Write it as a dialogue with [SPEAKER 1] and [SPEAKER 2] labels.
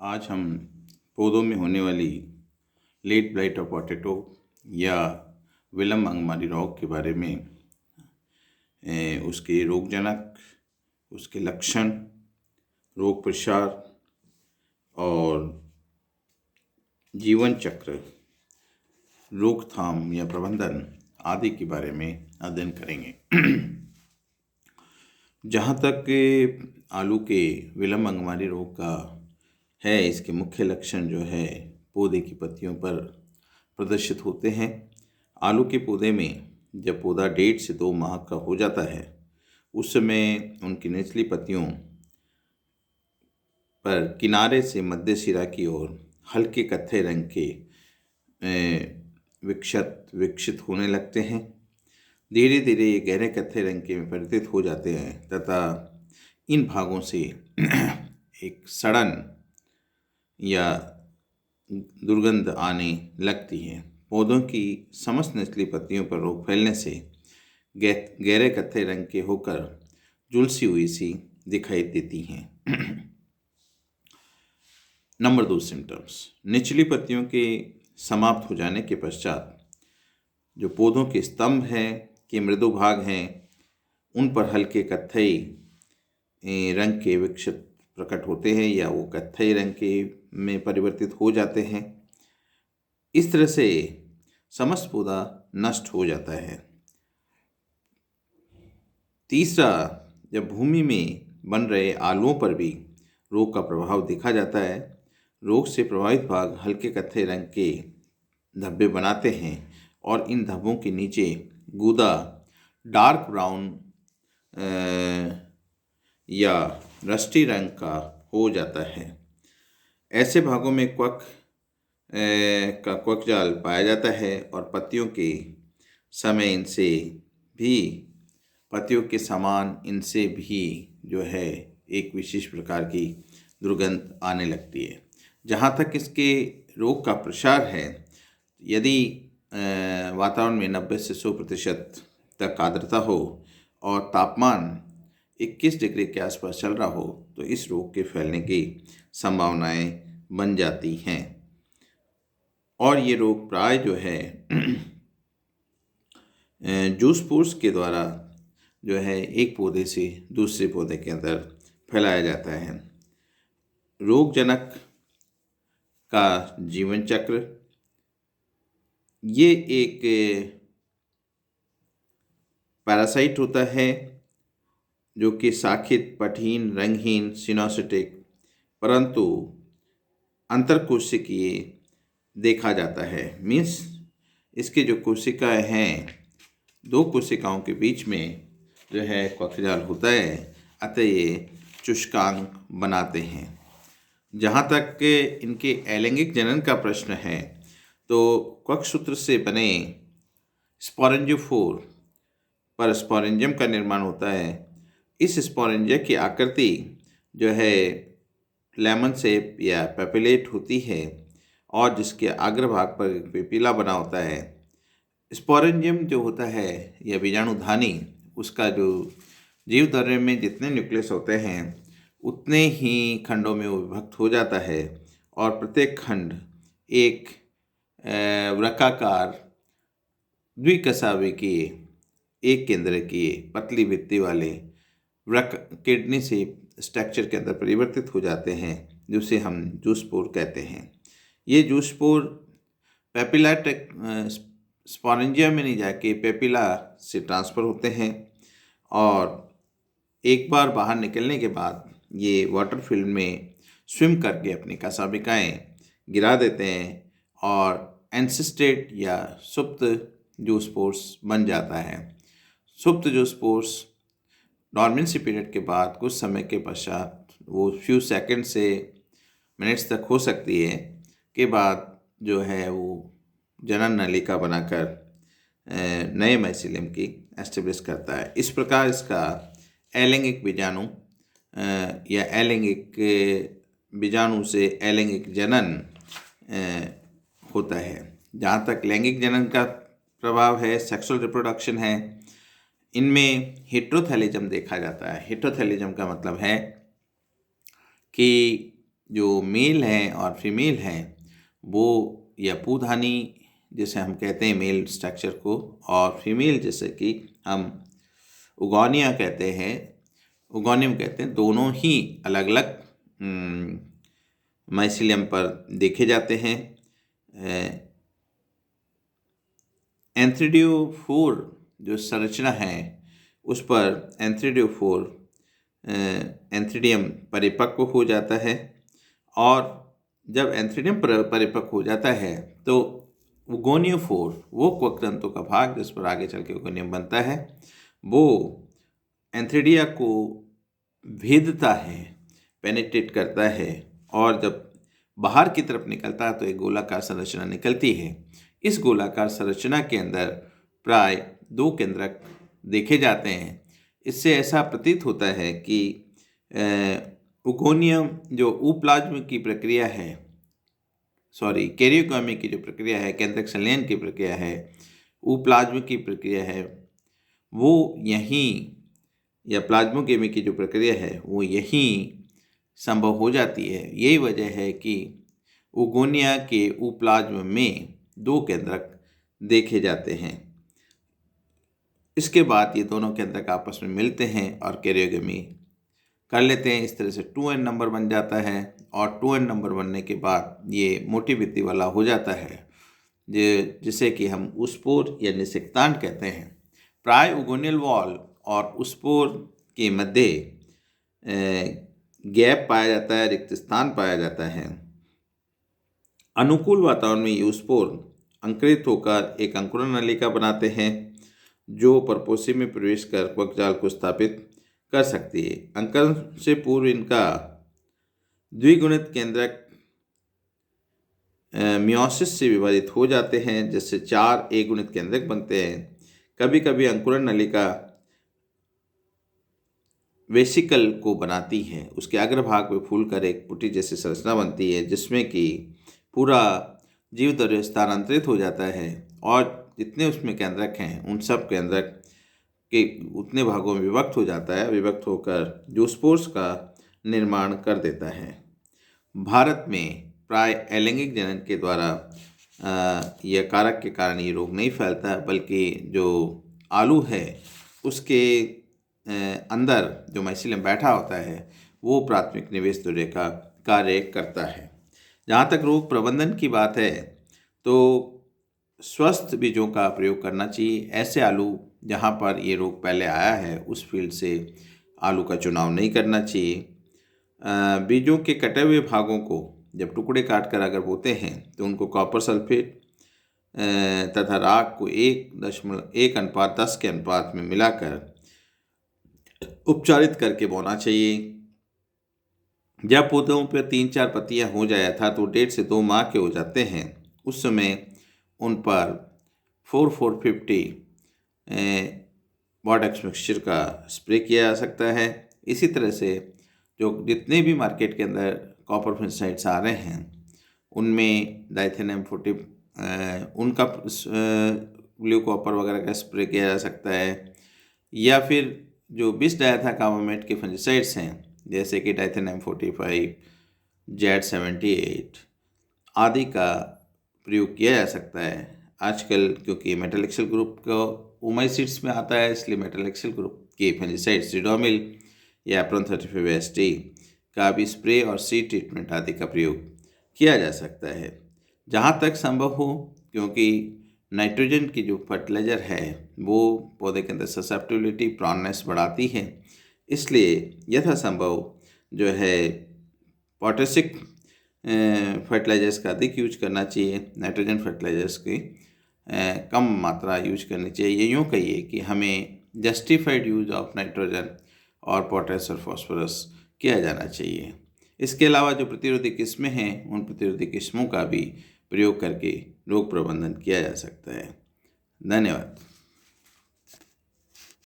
[SPEAKER 1] आज हम पौधों में होने वाली लेट ब्लाइट ऑफ पोटैटो या विलम्ब अंगमारी रोग के बारे में उसके रोगजनक, उसके लक्षण, रोग प्रसार और जीवन चक्र, रोकथाम या प्रबंधन आदि के बारे में अध्ययन करेंगे। जहाँ तक आलू के विलम्ब अंगमारी रोग का है, इसके मुख्य लक्षण जो है पौधे की पत्तियों पर प्रदर्शित होते हैं। आलू के पौधे में जब पौधा 1.5 से 2 माह का हो जाता है, उस समय उनकी निचली पत्तियों पर किनारे से मध्य सिरा की ओर हल्के कत्थे रंग के विकसित होने लगते हैं। धीरे धीरे ये गहरे कत्थे रंग के में परिवर्तित हो जाते हैं तथा इन भागों से एक सड़न या दुर्गंध आने लगती है। पौधों की समस्त निचली पत्तियों पर रोग फैलने से गहरे कत्थे रंग के होकर झुलसी हुई सी दिखाई देती हैं। Number 2 symptoms. निचली पत्तियों के समाप्त हो जाने के पश्चात जो पौधों के स्तंभ हैं के मृदु भाग हैं, उन पर हल्के कत्थई रंग के विकसित प्रकट होते हैं या वो कत्थई रंग के में परिवर्तित हो जाते हैं। इस तरह से समस्त पौधा नष्ट हो जाता है। तीसरा, जब भूमि में बन रहे आलुओं पर भी रोग का प्रभाव देखा जाता है। रोग से प्रभावित भाग हल्के कत्थे रंग के धब्बे बनाते हैं और इन धब्बों के नीचे गूदा डार्क ब्राउन या रस्टी रंग का हो जाता है। ऐसे भागों में क्वक जाल पाया जाता है और पत्तियों के समान इनसे भी जो है एक विशेष प्रकार की दुर्गंध आने लगती है। जहाँ तक इसके रोग का प्रसार है, यदि वातावरण में 90 से 100% तक आर्द्रता हो और तापमान 21 डिग्री के आसपास चल रहा हो, तो इस रोग के फैलने की संभावनाएं बन जाती हैं। और ये रोग प्राय जो है जूस्पोर्स के द्वारा जो है एक पौधे से दूसरे पौधे के अंदर फैलाया जाता है। रोगजनक का जीवन चक्र, ये एक पैरासाइट होता है जो कि शाखित, पठहीन, रंगहीन, सिनोसिटिक परंतु अंतरकोशिकीय देखा जाता है। मीन्स इसके जो कोशिकाएं हैं, 2 कोशिकाओं के बीच में जो है क्वकजाल होता है, अतः ये शुष्कांग बनाते हैं। जहाँ तक इनके अलैंगिक जनन का प्रश्न है, तो क्वक सूत्र से बने स्पोरेंजियोफोर पर स्पोरेंजियम का निर्माण होता है। इस स्पोरेंजिया की आकृति जो है लेमन शेप या पेपिलेट होती है और जिसके अग्रभाग पर पेपिला बना होता है। स्पोरेंजियम जो होता है या बीजाणुधानी, उसका जो जीव द्रव्य में जितने न्यूक्लियस होते हैं उतने ही खंडों में वो विभक्त हो जाता है और प्रत्येक खंड एक वृक्काकार द्विकसावे के एक केंद्र के पतली भित्ति वाले किडनी से स्ट्रक्चर के अंदर परिवर्तित हो जाते हैं, जिसे हम जूस्पोर कहते हैं। ये जूस्पोर पेपिला स्पोरेंजिया में नहीं जाके पेपिला से ट्रांसफ़र होते हैं और एक बार बाहर निकलने के बाद ये वाटर फिल्म में स्विम करके अपनी कसाबिकाएँ गिरा देते हैं और एंसिस्टेट या सुप्त जूस्पोर्स बन जाता है। सुप्त जूस्पोर्स डॉर्मेंसी पीरियड के बाद कुछ समय के पश्चात वो फ्यू सेकंड से मिनट्स तक हो सकती है, के बाद जो है वो जनन नलिका बनाकर नए माइसीलियम की एस्टेब्लिश करता है। इस प्रकार इसका अलैंगिक बीजाणु या अलैंगिक बीजाणु से अलैंगिक जनन होता है। जहाँ तक लैंगिक जनन का प्रभाव है, सेक्सुअल रिप्रोडक्शन है, इनमें हेटेरोथैलिज्म देखा जाता है। हेटेरोथैलिज्म का मतलब है कि जो मेल हैं और फीमेल हैं वो, या पूधानी जैसे हम कहते हैं मेल स्ट्रक्चर को, और फीमेल जैसे कि हम उगोनिया कहते हैं, उगोनियम कहते हैं, दोनों ही अलग अलग माइसिलियम पर देखे जाते हैं। एंथ्रीडियोफोर जो संरचना है उस पर एंथ्रीडियोफोर एंथ्रीडियम परिपक्व हो जाता है, और जब एंथ्रीडियम परिपक्व हो जाता है तो उगोनियोफोर, वो क्वक्तंतु का भाग जिस पर आगे चल के उगोनियम बनता है, वो एंथ्रीडिया को भेदता है, पेनिट्रेट करता है, और जब बाहर की तरफ निकलता है तो एक गोलाकार संरचना निकलती है। इस गोलाकार संरचना के अंदर प्राय 2 केंद्रक देखे जाते हैं। इससे ऐसा प्रतीत होता है कि उगोनियम जो उप्लाज्म की प्रक्रिया है, कैरियोगामी की जो प्रक्रिया है, केंद्रक संलयन की प्रक्रिया है, उप्लाज्म की प्रक्रिया है, वो यहीं, या प्लाज्मोगेमी की जो प्रक्रिया है वो यहीं संभव हो जाती है। यही वजह है कि उगोनिया के उप्लाज्म में 2 केंद्रक देखे जाते हैं। इसके बाद ये दोनों केंद्रक आपस में मिलते हैं और कैरियोगेमी कर लेते हैं। इस तरह से 2n नंबर बन जाता है, और 2n नंबर बनने के बाद ये मोटी भित्ति वाला हो जाता है, जिसे कि हम उस्पोर या निषेक्तांड कहते हैं। प्राय उगोनियल वॉल और उस्पोर के मध्य गैप पाया जाता है, रिक्त स्थान पाया जाता है। अनुकूल वातावरण में ये उस्पोर अंकुरित होकर एक अंकुरन नलिका बनाते हैं जो परपोषी में प्रवेश कर कवकजाल को स्थापित कर सकती है। अंकुरण से पूर्व इनका द्विगुणित केंद्रक मियोसिस से विभाजित हो जाते हैं, जिससे 4 अगुणित केंद्रक बनते हैं। कभी कभी अंकुरन नलिका वेसिकल को बनाती है, उसके अग्रभाग में फूलकर एक पुटी जैसी संरचना बनती है, जिसमें कि पूरा जीव द्रव्य स्थानांतरित हो जाता है, और जितने उसमें केंद्रक हैं उन सब केंद्रक के उतने भागों में विभक्त हो जाता है, विभक्त होकर जूस्पोर्स का निर्माण कर देता है। भारत में प्राय अलैंगिक जनन के द्वारा यह कारक के कारण ये रोग नहीं फैलता, बल्कि जो आलू है उसके अंदर जो माइसिलियम बैठा होता है वो प्राथमिक निवेश द्रव्य का कार्य करता है। जहाँ तक रोग प्रबंधन की बात है तो स्वस्थ बीजों का प्रयोग करना चाहिए। ऐसे आलू जहाँ पर ये रोग पहले आया है उस फील्ड से आलू का चुनाव नहीं करना चाहिए। बीजों के कटे हुए भागों को जब टुकड़े काट कर अगर बोते हैं तो उनको कॉपर सल्फेट तथा राख को 1:10 के अनुपात में मिलाकर उपचारित करके बोना चाहिए। जब पौधों पर 3-4 पत्तियां हो जाए था तो 1.5 से 2 माह के हो जाते हैं, उस समय उन पर 4,450 बॉडेक्स मिक्सचर का स्प्रे किया जा सकता है। इसी तरह से जो जितने भी मार्केट के अंदर कॉपर फंगिसाइड्स आ रहे हैं उनमें डाइथेनियम 40 उनका ब्लू कॉपर वगैरह का स्प्रे किया जा सकता है, या फिर जो बिस डायथाकार्बामेट के फंगिसाइड्स हैं जैसे कि डाइथेनियम 45, Z78 आदि का प्रयोग किया जा सकता है। आजकल क्योंकि मेटलेक्सिल ग्रुप का ओमाइसिड्स में आता है, इसलिए मेटलेक्सिल ग्रुप के फंगिसाइड्स सिडोमिल या एप्रॉन 35ST का भी स्प्रे और सीड ट्रीटमेंट आदि का प्रयोग किया जा सकता है जहाँ तक संभव हो, क्योंकि नाइट्रोजन की जो फर्टिलाइज़र है वो पौधे के अंदर ससेप्टिबिलिटी प्रॉननेस बढ़ाती है। इसलिए यथासंभव जो है पोटेशिक फर्टिलाइजर्स का अधिक यूज करना चाहिए, नाइट्रोजन फर्टिलाइजर्स की कम मात्रा यूज करनी चाहिए। ये यूँ कहिए कि हमें जस्टिफाइड यूज ऑफ नाइट्रोजन और पोटेश और फॉस्फोरस किया जाना चाहिए। इसके अलावा जो प्रतिरोधी किस्में हैं उन प्रतिरोधी किस्मों का भी प्रयोग करके रोग प्रबंधन किया जा सकता है। धन्यवाद।